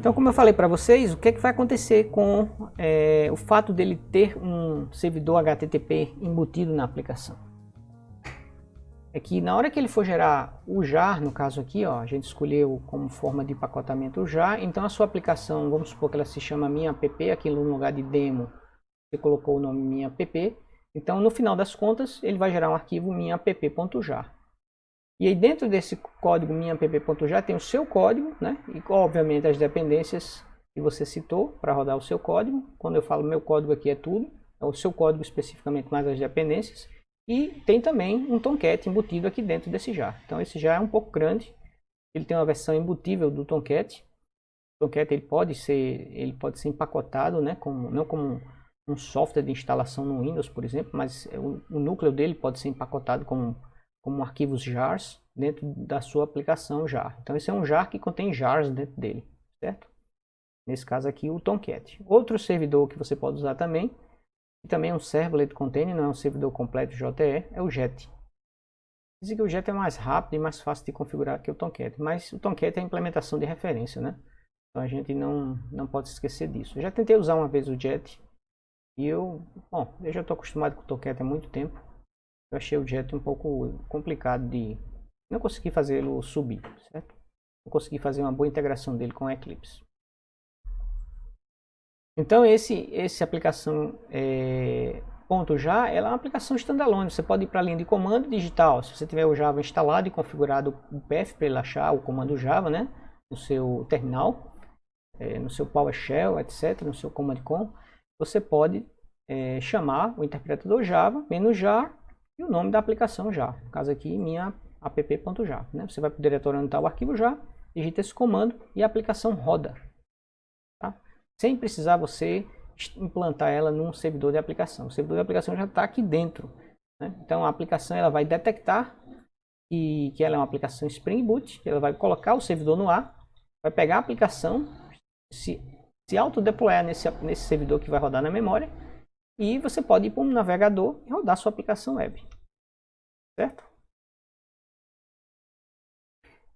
Então, como eu falei para vocês, o que é que vai acontecer com o fato dele ter um servidor HTTP embutido na aplicação? É que na hora que ele for gerar o jar, no caso aqui, ó, a gente escolheu como forma de empacotamento o jar, então a sua aplicação, vamos supor que ela se chama minha app, aqui no lugar de demo, você colocou o nome minha app, então no final das contas ele vai gerar um arquivo minha app.jar. E aí dentro desse código minha app.jar tem o seu código, né? E obviamente as dependências que você citou para rodar o seu código. Quando eu falo meu código aqui é tudo, é o seu código especificamente mais as dependências. E tem também um Tomcat embutido aqui dentro desse jar. Então esse jar é um pouco grande, ele tem uma versão embutível do Tomcat. O Tomcat ele pode ser empacotado, né? Não como um software de instalação no Windows, por exemplo, mas o núcleo dele pode ser empacotado como arquivos jars dentro da sua aplicação jar. Então esse é um jar que contém jars dentro dele, certo? Nesse caso aqui o Tomcat. Outro servidor que você pode usar também, e também é um servlet container, não é um servidor completo JE, é o Jet. Dizem que o Jet é mais rápido e mais fácil de configurar que o Tomcat, mas o Tomcat é a implementação de referência, né? Então a gente não pode esquecer disso. Eu já tentei usar uma vez o Jet e eu já estou acostumado com o Tomcat há muito tempo. Eu achei o Jet um pouco complicado de... não consegui fazê-lo subir, certo? Não consegui fazer uma boa integração dele com o Eclipse. Então essa aplicação .jar, ela é uma aplicação standalone. Você pode ir para a linha de comando digital. Se você tiver o Java instalado e configurado o path para ele achar o comando Java, né? No seu terminal, no seu PowerShell, etc., no seu Command Com, você pode chamar o interpretador Java, -jar, e o nome da aplicação jar. No caso aqui, minha app.jar. Né? Você vai para o diretório onde está o arquivo jar, digita esse comando e a aplicação roda. Tá? Sem precisar você implantar ela num servidor de aplicação. O servidor de aplicação já está aqui dentro. Né? Então a aplicação ela vai detectar que ela é uma aplicação Spring Boot, ela vai colocar o servidor no ar, vai pegar a aplicação, se autodeployar nesse servidor que vai rodar na memória, e você pode ir para um navegador e rodar sua aplicação web. Certo?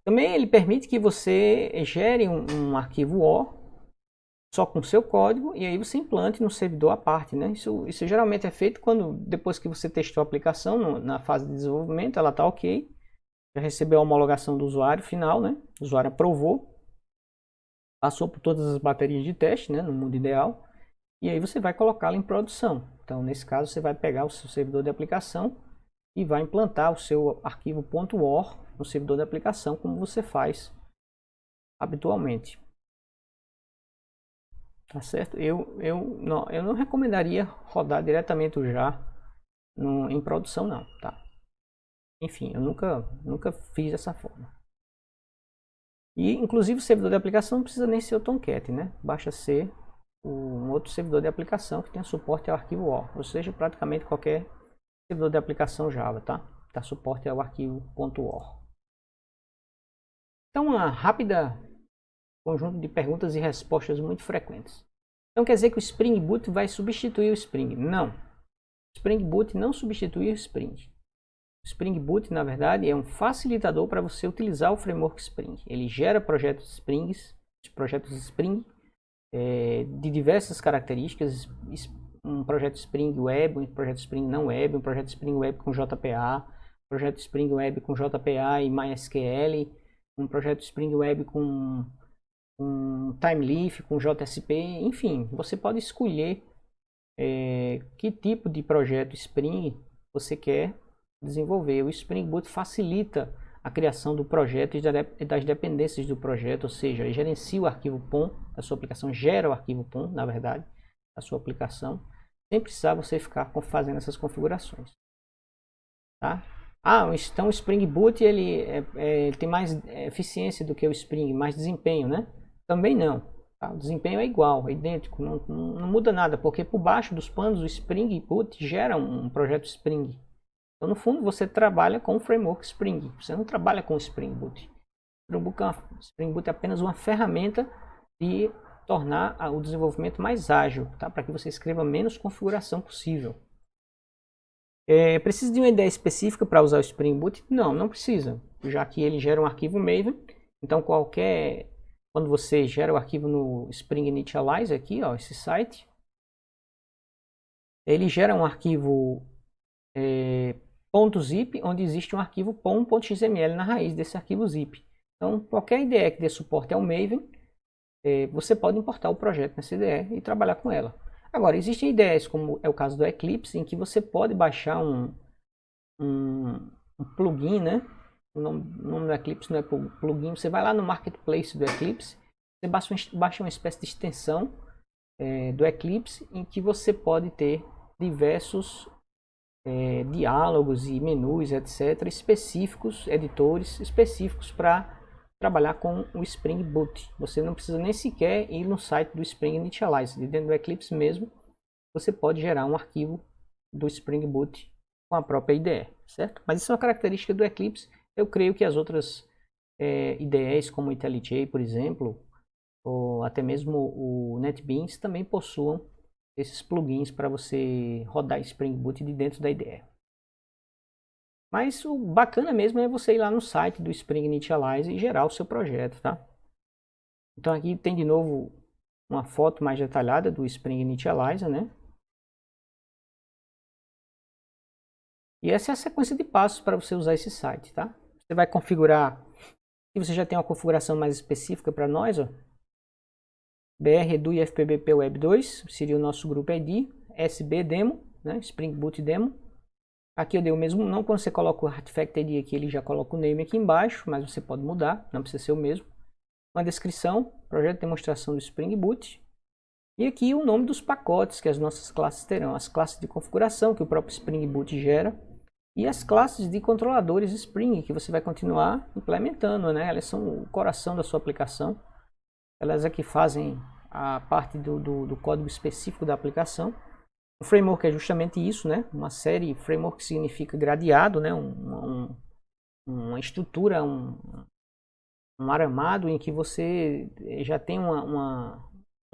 Também ele permite que você gere um arquivo O só com seu código e aí você implante no servidor à parte. Né? Isso geralmente é feito quando, depois que você testou a aplicação na fase de desenvolvimento, ela está ok, já recebeu a homologação do usuário final, né? O usuário aprovou, passou por todas as baterias de teste, né? No mundo ideal, e aí você vai colocá-la em produção. Então, nesse caso, você vai pegar o seu servidor de aplicação e vai implantar o seu arquivo .or no servidor de aplicação, como você faz habitualmente. Tá certo? Eu não recomendaria rodar diretamente o jar em produção, não. Tá? Enfim, eu nunca fiz dessa forma. E, inclusive, o servidor de aplicação não precisa nem ser o Tomcat, né? Basta ser um outro servidor de aplicação que tenha suporte ao arquivo OR, ou seja, praticamente qualquer servidor de aplicação Java, tá? Dá suporte ao arquivo .or. Então, uma rápida conjunto de perguntas e respostas muito frequentes. Então, quer dizer que o Spring Boot vai substituir o Spring? Não. O Spring Boot não substitui o Spring. O Spring Boot, na verdade, é um facilitador para você utilizar o framework Spring. Ele gera projetos Spring de diversas características, um projeto Spring Web, um projeto Spring não Web, um projeto Spring Web com JPA, um projeto Spring Web com JPA e MySQL, um projeto Spring Web com Timeleaf, com JSP, enfim, você pode escolher que tipo de projeto Spring você quer desenvolver. O Spring Boot facilita a criação do projeto e das dependências do projeto, ou seja, ele gerencia o arquivo POM da sua aplicação, gera o arquivo POM, na verdade, da sua aplicação, sem precisar você ficar fazendo essas configurações. Tá? Então o Spring Boot ele tem mais eficiência do que o Spring, mais desempenho, né? Também não. Tá? O desempenho é igual, é idêntico, não muda nada, porque por baixo dos panos o Spring Boot gera um projeto Spring. Então, no fundo, você trabalha com o framework Spring, você não trabalha com o Spring Boot. O Spring Boot é apenas uma ferramenta de tornar o desenvolvimento mais ágil, tá? Para que você escreva menos configuração possível. Precisa de uma ideia específica para usar o Spring Boot? Não precisa, já que ele gera um arquivo Maven, então qualquer quando você gera o arquivo no Spring Initialize aqui, ó, esse site, ele gera um arquivo .zip, onde existe um arquivo pom.xml na raiz desse arquivo zip. Então, qualquer IDE que dê suporte ao Maven, você pode importar o projeto nessa IDE e trabalhar com ela. Agora, existem IDEs, como é o caso do Eclipse, em que você pode baixar um plugin, né? O nome do Eclipse não é plugin. Você vai lá no Marketplace do Eclipse, você baixa uma espécie de extensão do Eclipse, em que você pode ter diversos diálogos e menus, etc., específicos, editores específicos para trabalhar com o Spring Boot. Você não precisa nem sequer ir no site do Spring Initialize. Dentro do Eclipse mesmo, você pode gerar um arquivo do Spring Boot com a própria IDE, certo? Mas isso é uma característica do Eclipse. Eu creio que as outras IDEs, como o IntelliJ, por exemplo, ou até mesmo o NetBeans, também possuam esses plugins para você rodar Spring Boot de dentro da IDE. Mas o bacana mesmo é você ir lá no site do Spring Initialize e gerar o seu projeto, tá? Então aqui tem de novo uma foto mais detalhada do Spring Initializer, né? E essa é a sequência de passos para você usar esse site, tá? Você vai configurar, se você já tem uma configuração mais específica para nós, ó, BR Edu e FPBP Web 2, seria o nosso grupo ID, SB Demo, né? Spring Boot Demo. Aqui eu dei o mesmo nome, quando você coloca o Artifact ID aqui, ele já coloca o name aqui embaixo, mas você pode mudar, não precisa ser o mesmo. Uma descrição, projeto de demonstração do Spring Boot. E aqui o nome dos pacotes que as nossas classes terão, as classes de configuração que o próprio Spring Boot gera, e as classes de controladores Spring, que você vai continuar implementando, né? Elas são o coração da sua aplicação. Elas é que fazem a parte do código específico da aplicação. O framework é justamente isso, né? Uma série, framework significa gradeado, né? Uma estrutura, um aramado em que você já tem uma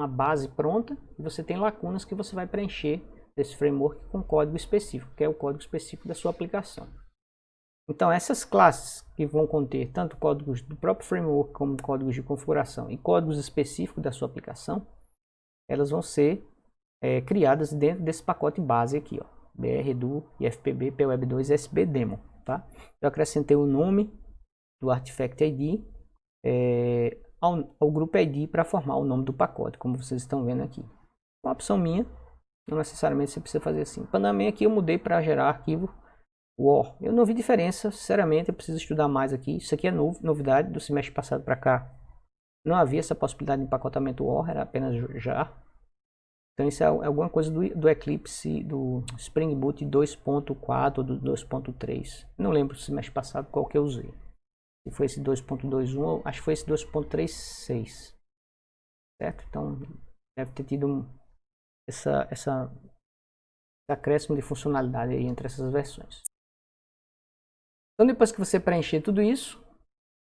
base pronta e você tem lacunas que você vai preencher desse framework com código específico, que é o código específico da sua aplicação. Então essas classes que vão conter tanto códigos do próprio framework como códigos de configuração e códigos específicos da sua aplicação, elas vão ser criadas dentro desse pacote base aqui, ó, BR Edu e FPB PWeb 2 SB Demo, tá? Eu acrescentei o nome do Artifact ID ao grupo ID para formar o nome do pacote, como vocês estão vendo aqui. Uma opção minha, não necessariamente você precisa fazer assim. Também aqui eu mudei para gerar arquivo WAR. Eu não vi diferença, sinceramente, eu preciso estudar mais aqui. Isso aqui é novidade do semestre passado para cá. Não havia essa possibilidade de empacotamento WAR, era apenas JAR. Então isso é alguma coisa do Eclipse, do Spring Boot 2.4 ou do 2.3. Não lembro do semestre passado qual que eu usei. Se foi esse 2.21, acho que foi esse 2.36. Certo? Então deve ter tido esse acréscimo de funcionalidade aí entre essas versões. Então depois que você preencher tudo isso,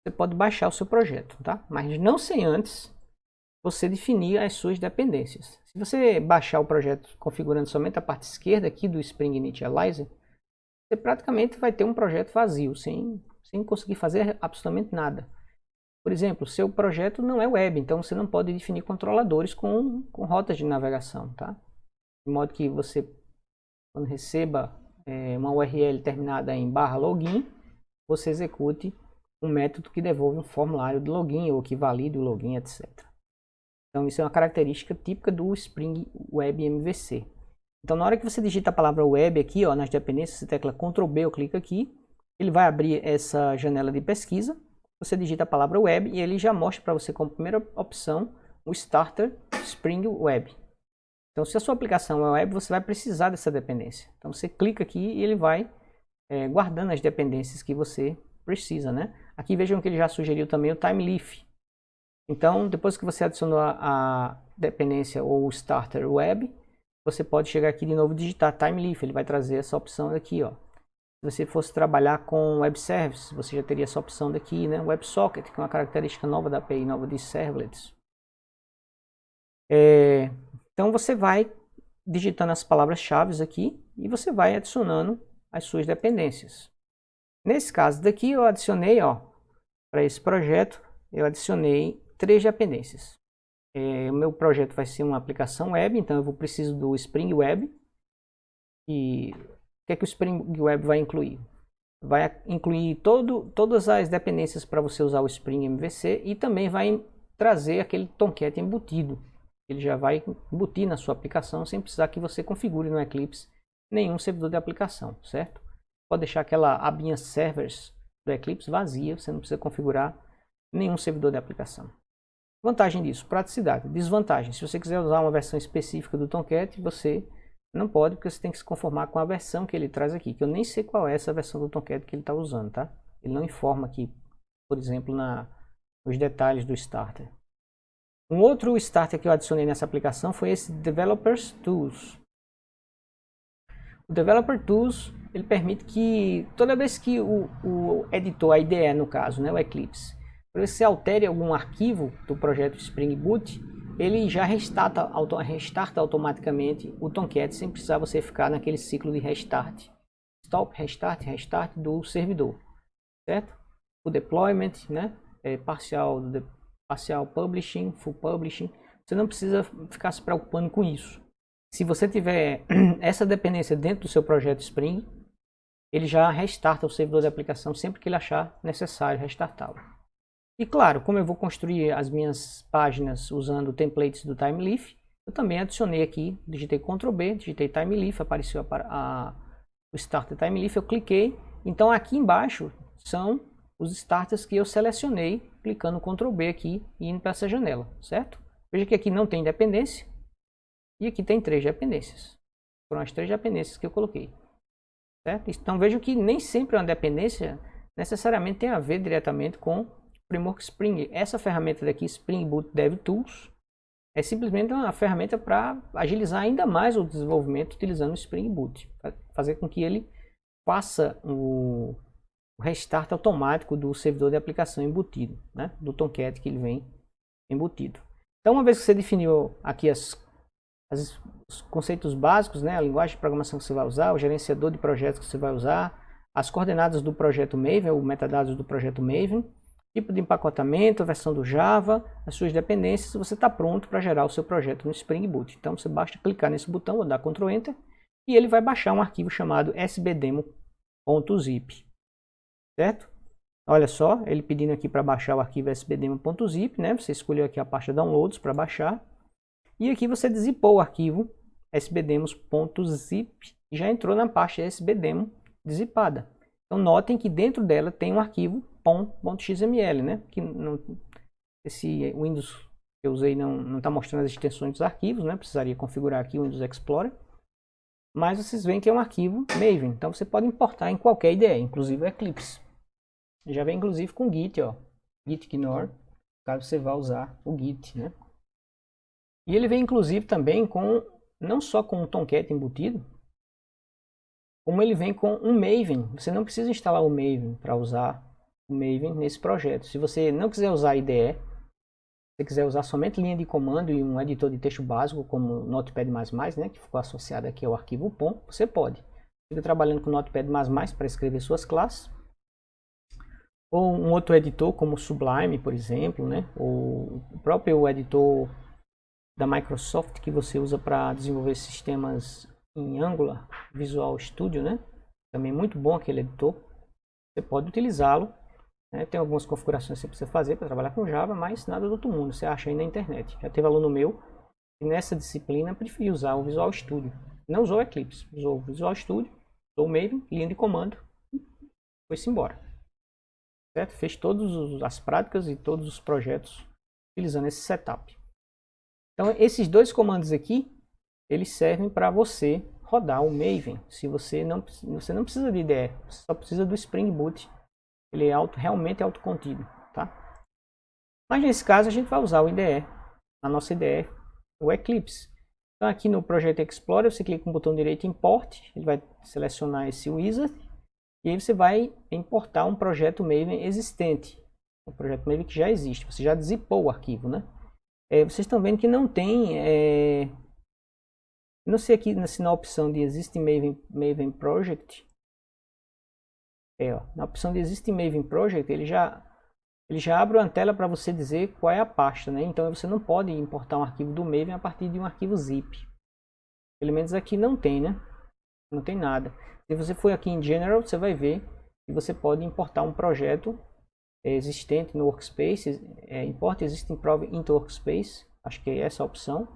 você pode baixar o seu projeto, tá? Mas não sem antes você definir as suas dependências. Se você baixar o projeto configurando somente a parte esquerda aqui do Spring Initializer, você praticamente vai ter um projeto vazio, sem conseguir fazer absolutamente nada. Por exemplo, o seu projeto não é web, então você não pode definir controladores com rotas de navegação, tá? De modo que você, quando receba uma URL terminada em /login, você execute um método que devolve um formulário de login ou que valide o login, etc. Então isso é uma característica típica do Spring Web MVC. Então na hora que você digita a palavra web aqui, ó, nas dependências, você tecla Ctrl B ou clica aqui, ele vai abrir essa janela de pesquisa, você digita a palavra web e ele já mostra para você como primeira opção o Starter Spring Web. Então se a sua aplicação é web, você vai precisar dessa dependência. Então você clica aqui e ele vai guardando as dependências que você precisa, né? Aqui vejam que ele já sugeriu também o TimeLeaf. Então depois que você adicionou a dependência ou o Starter Web, você pode chegar aqui de novo e digitar TimeLeaf, ele vai trazer essa opção aqui, ó. Se você fosse trabalhar com Web Service, você já teria essa opção daqui, né? WebSocket, que é uma característica nova da API, nova de Servlets. Então você vai digitando as palavras-chave aqui e você vai adicionando as suas dependências. Nesse caso daqui eu adicionei, ó, para esse projeto, eu adicionei 3 dependências. O meu projeto vai ser uma aplicação web, então eu vou preciso do Spring Web. E o que é que o Spring Web vai incluir? Vai incluir todas as dependências para você usar o Spring MVC e também vai trazer aquele Tomcat embutido. Ele já vai embutir na sua aplicação sem precisar que você configure no Eclipse nenhum servidor de aplicação, certo? Pode deixar aquela abinha servers do Eclipse vazia, você não precisa configurar nenhum servidor de aplicação. Vantagem disso, praticidade. Desvantagem, se você quiser usar uma versão específica do Tomcat, você não pode, porque você tem que se conformar com a versão que ele traz aqui, que eu nem sei qual é essa versão do Tomcat que ele está usando, tá? Ele não informa aqui, por exemplo, nos detalhes do Starter. Um outro Starter que eu adicionei nessa aplicação foi esse Developers Tools. O Developer Tools, ele permite que toda vez que o editor, a IDE no caso, né, o Eclipse, para você altere algum arquivo do projeto Spring Boot, ele já restarta automaticamente o Tomcat sem precisar você ficar naquele ciclo de restart. Stop, restart, restart do servidor, certo? O deployment, né, parcial publishing, full publishing, você não precisa ficar se preocupando com isso. Se você tiver essa dependência dentro do seu projeto Spring, ele já restarta o servidor de aplicação sempre que ele achar necessário restartá-lo. E claro, como eu vou construir as minhas páginas usando templates do TimeLeaf, eu também adicionei aqui, digitei Ctrl B, digitei TimeLeaf, apareceu o Starter TimeLeaf, eu cliquei. Então aqui embaixo são os starters que eu selecionei, clicando Ctrl B aqui e indo para essa janela, certo? Veja que aqui não tem dependência e aqui tem 3 dependências. Foram as 3 dependências que eu coloquei, certo? Então veja que nem sempre uma dependência necessariamente tem a ver diretamente com Framework Spring. Essa ferramenta daqui, Spring Boot DevTools, é simplesmente uma ferramenta para agilizar ainda mais o desenvolvimento utilizando o Spring Boot, fazer com que ele faça o restart automático do servidor de aplicação embutido, né, do Tomcat que ele vem embutido. Então, uma vez que você definiu aqui os conceitos básicos, né, a linguagem de programação que você vai usar, o gerenciador de projetos que você vai usar, as coordenadas do projeto Maven, o metadados do projeto Maven, tipo de empacotamento, a versão do Java, as suas dependências, você está pronto para gerar o seu projeto no Spring Boot. Então você basta clicar nesse botão, ou dar Ctrl Enter, e ele vai baixar um arquivo chamado sbdemo.zip, certo? Olha só, ele pedindo aqui para baixar o arquivo sbdemo.zip, né? Você escolheu aqui a pasta Downloads para baixar, e aqui você zipou o arquivo sbdemos.zip e já entrou na pasta sbdemo zipada. Então notem que dentro dela tem um arquivo pom.xml, né? Que esse Windows que eu usei não está mostrando as extensões dos arquivos, né? Precisaria configurar aqui o Windows Explorer. Mas vocês veem que é um arquivo Maven, então você pode importar em qualquer IDE, inclusive o Eclipse. Já vem inclusive com Git, ó, Git ignore, caso você vá usar o Git, né? E ele vem inclusive também com, não só com o Tomcat embutido, como ele vem com um Maven. Você não precisa instalar o Maven para usar o Maven nesse projeto. Se você não quiser usar IDE, se você quiser usar somente linha de comando e um editor de texto básico como Notepad++, né, que ficou associado aqui ao arquivo POM, você pode. Fica trabalhando com Notepad++ para escrever suas classes. Ou um outro editor como Sublime, por exemplo, né, ou o próprio editor da Microsoft que você usa para desenvolver sistemas em Angular, Visual Studio, né? Também muito bom aquele editor. Você pode utilizá-lo, né? Tem algumas configurações que você precisa fazer para trabalhar com Java, mas nada do outro mundo, você acha aí na internet. Já teve aluno meu que nessa disciplina preferiu usar o Visual Studio. Não usou o Eclipse, usou o Visual Studio, usou o Maven, linha de comando, e foi-se embora. Certo? Fez todas as práticas e todos os projetos utilizando esse setup. Então esses dois comandos aqui, eles servem para você rodar o Maven. Se você não precisa de IDE, você só precisa do Spring Boot. Ele é realmente autocontido, tá? Mas nesse caso a gente vai usar o IDE, a nossa IDE, o Eclipse. Então aqui no Project Explorer você clica com o botão direito Import, ele vai selecionar esse Wizard e aí você vai importar um projeto Maven existente, um projeto Maven que já existe. Você já zipou o arquivo, né? Vocês estão vendo que não tem não sei aqui na opção de Existing Maven Project. Ó, na opção de Existing Maven Project, ele já ele já abre uma tela para você dizer qual é a pasta, né? Então você não pode importar um arquivo do Maven a partir de um arquivo zip. Pelo menos aqui não tem, né? Não tem nada. Se você for aqui em General, você vai ver que você pode importar um projeto existente no Workspace, Import Existing Prove into Workspace, acho que é essa a opção,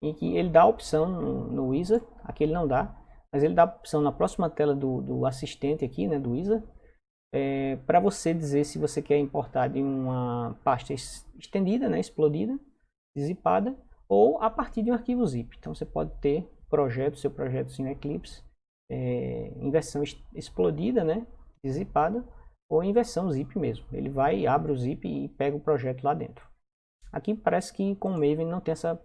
em que ele dá a opção no Wizard, aqui ele não dá, mas ele dá a opção na próxima tela do assistente aqui, né, do Wizard, para você dizer se você quer importar de uma pasta estendida, né, explodida, zipada, ou a partir de um arquivo zip. Então você pode ter seu projeto no Eclipse em versão explodida, né, zipada, ou em versão zip mesmo. Ele vai, abre o zip e pega o projeto lá dentro. Aqui parece que com o Maven não tem essa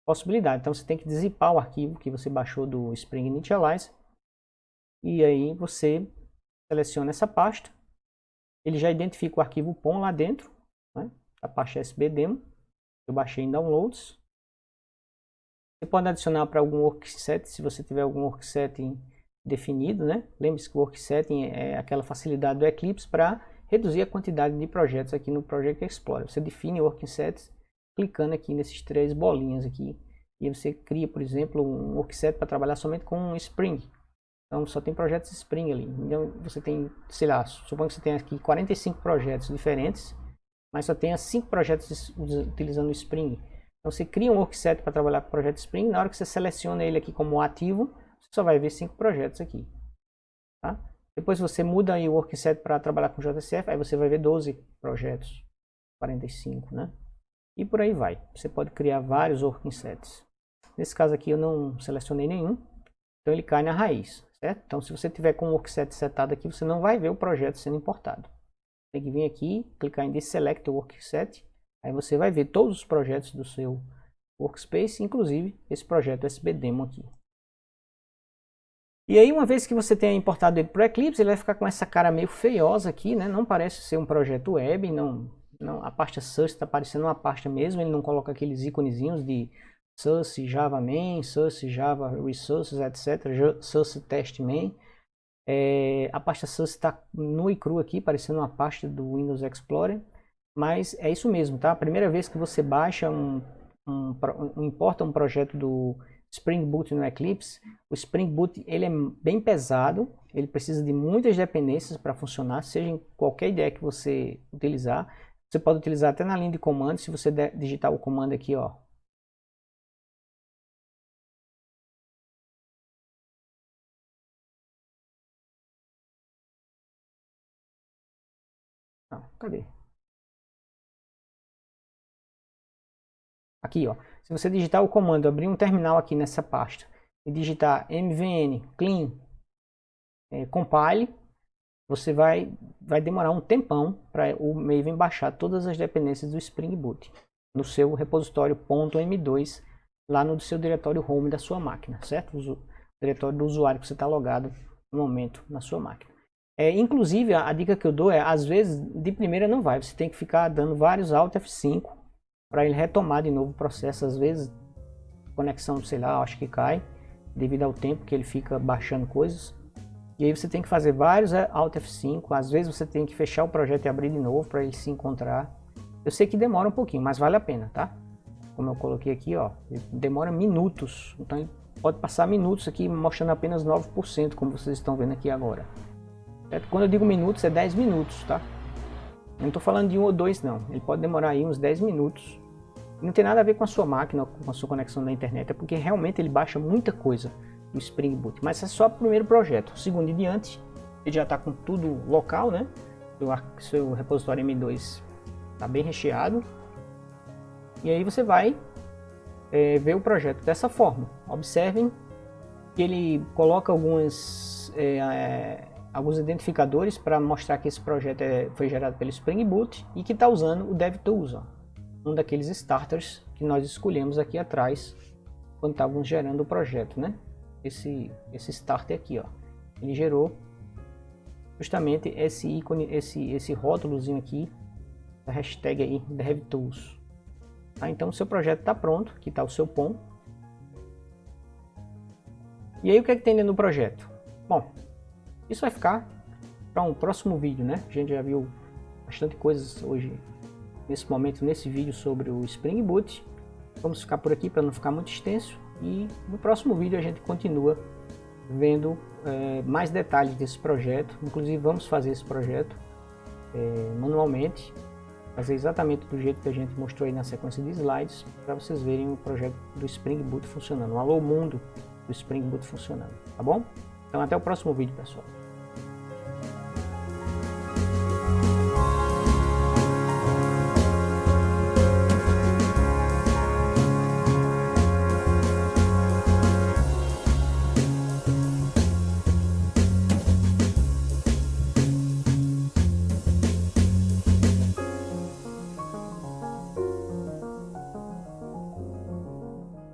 possibilidade. Então você tem que zipar o arquivo que você baixou do Spring Initialize. E aí você seleciona essa pasta. Ele já identifica o arquivo POM lá dentro, né? A pasta SBDemo. Eu baixei em Downloads. Você pode adicionar para algum workset, se você tiver algum workset definido, né? Lembre-se que o worksetting é aquela facilidade do Eclipse para reduzir a quantidade de projetos aqui no Project Explorer. Você define o worksets clicando aqui nesses 3 bolinhas aqui. E você cria, por exemplo, um workset para trabalhar somente com um Spring. Então só tem projetos Spring ali. Então você tem, sei lá, suponho que você tem aqui 45 projetos diferentes, mas só tenha 5 projetos utilizando o Spring. Então você cria um workset para trabalhar com o projeto Spring. Na hora que você seleciona ele aqui como ativo, você só vai ver 5 projetos aqui. Tá? Depois você muda aí o workset para trabalhar com JCF, aí você vai ver 12 projetos, 45, né? E por aí vai. Você pode criar vários worksets. Nesse caso aqui eu não selecionei nenhum, então ele cai na raiz, certo? Então se você tiver com o workset setado aqui, você não vai ver o projeto sendo importado. Tem que vir aqui, clicar em Deselect Workset, aí você vai ver todos os projetos do seu workspace, inclusive esse projeto SBDemo aqui. E aí, uma vez que você tenha importado ele para o Eclipse, ele vai ficar com essa cara meio feiosa aqui, né? Não parece ser um projeto web, a pasta source está parecendo uma pasta mesmo, ele não coloca aqueles íconezinhos de source Java main, source Java resources, etc, source test main. A pasta source está nua e crua aqui, parecendo uma pasta do Windows Explorer, mas é isso mesmo, tá? A primeira vez que você baixa importa um projeto do Spring Boot no Eclipse, o Spring Boot ele é bem pesado, ele precisa de muitas dependências para funcionar, seja em qualquer ideia que você utilizar. Você pode utilizar até na linha de comando, se você digitar o comando aqui, ó. Não, cadê? Aqui, ó. Se você digitar o comando, abrir um terminal aqui nessa pasta e digitar mvn clean compile, você vai demorar um tempão para o Maven baixar todas as dependências do Spring Boot no seu repositório .m2 lá no seu diretório home da sua máquina, certo? O diretório do usuário que você está logado no momento na sua máquina. Inclusive, a dica que eu dou é, às vezes, de primeira não vai, você tem que ficar dando vários Alt F5 para ele retomar de novo o processo. Às vezes, conexão, sei lá, acho que cai, devido ao tempo que ele fica baixando coisas. E aí você tem que fazer vários Alt F5, às vezes você tem que fechar o projeto e abrir de novo para ele se encontrar. Eu sei que demora um pouquinho, mas vale a pena, tá? Como eu coloquei aqui, ó, demora minutos, então ele pode passar minutos aqui mostrando apenas 9%, como vocês estão vendo aqui agora. Certo? Quando eu digo minutos, é 10 minutos, tá? Eu não estou falando de 1 ou 2 não, ele pode demorar aí uns 10 minutos. Não tem nada a ver com a sua máquina, com a sua conexão na internet, é porque realmente ele baixa muita coisa no Spring Boot, mas é só o primeiro projeto. O segundo em diante, ele já está com tudo local, né? O seu repositório M2 está bem recheado. E aí você vai ver o projeto dessa forma. Observem que ele coloca alguns identificadores para mostrar que esse projeto foi gerado pelo Spring Boot e que está usando o DevTools, ó, um daqueles starters que nós escolhemos aqui atrás quando estávamos gerando o projeto, né? Esse starter aqui, ó, ele gerou justamente esse ícone, esse rótulozinho aqui, a hashtag aí DevTools. Tá? Então o seu projeto está pronto, aqui está o seu POM. E aí o que é que tem dentro do projeto? Bom, isso vai ficar para um próximo vídeo, né? A gente já viu bastante coisas hoje, nesse momento, nesse vídeo sobre o Spring Boot. Vamos ficar por aqui para não ficar muito extenso, e no próximo vídeo a gente continua vendo mais detalhes desse projeto. Inclusive vamos fazer esse projeto manualmente, fazer exatamente do jeito que a gente mostrou aí na sequência de slides, para vocês verem o projeto do Spring Boot funcionando, o Alô Mundo do Spring Boot funcionando, tá bom? Então até o próximo vídeo, pessoal.